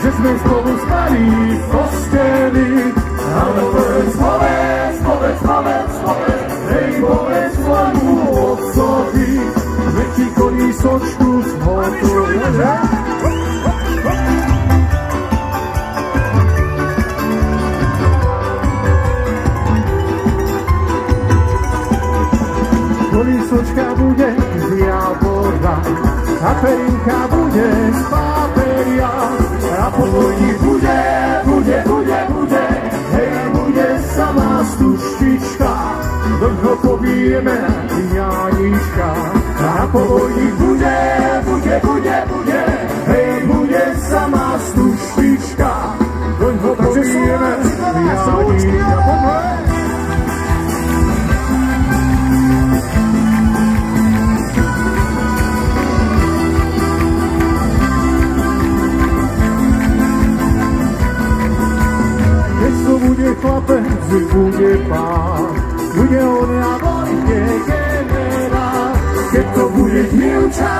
že sme spolu spali v posteli. Ale povedz, hej, povedz svojmu otcovi, veď ti kolísočku zhotovia. Kolísočka bude z jabora a perinka bude z paperia a pokojník bude, hej, bude samá stuštička, doňho pobijeme Janička. A pokojník bude, hej, bude samá stuštička, doňho pobijeme Janička. Bude chlapec, bude pán, bude on a vojte generál. Keď to bude dievča,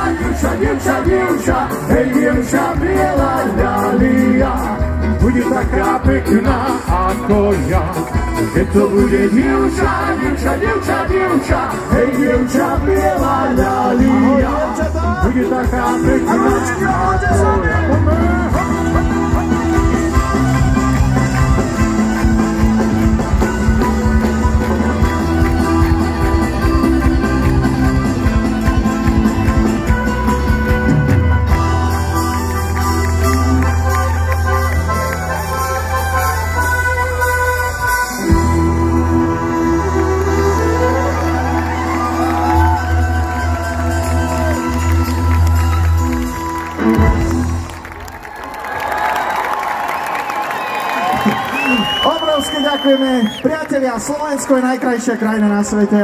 hej, dievča biela ľalia, bude taká pekná ako ja. Keď to bude dievča, hej, dievča biela ľalia, bude taká pekná ako ja. Obrovské ďakujeme, priatelia, Slovensko je najkrajšia krajina na svete.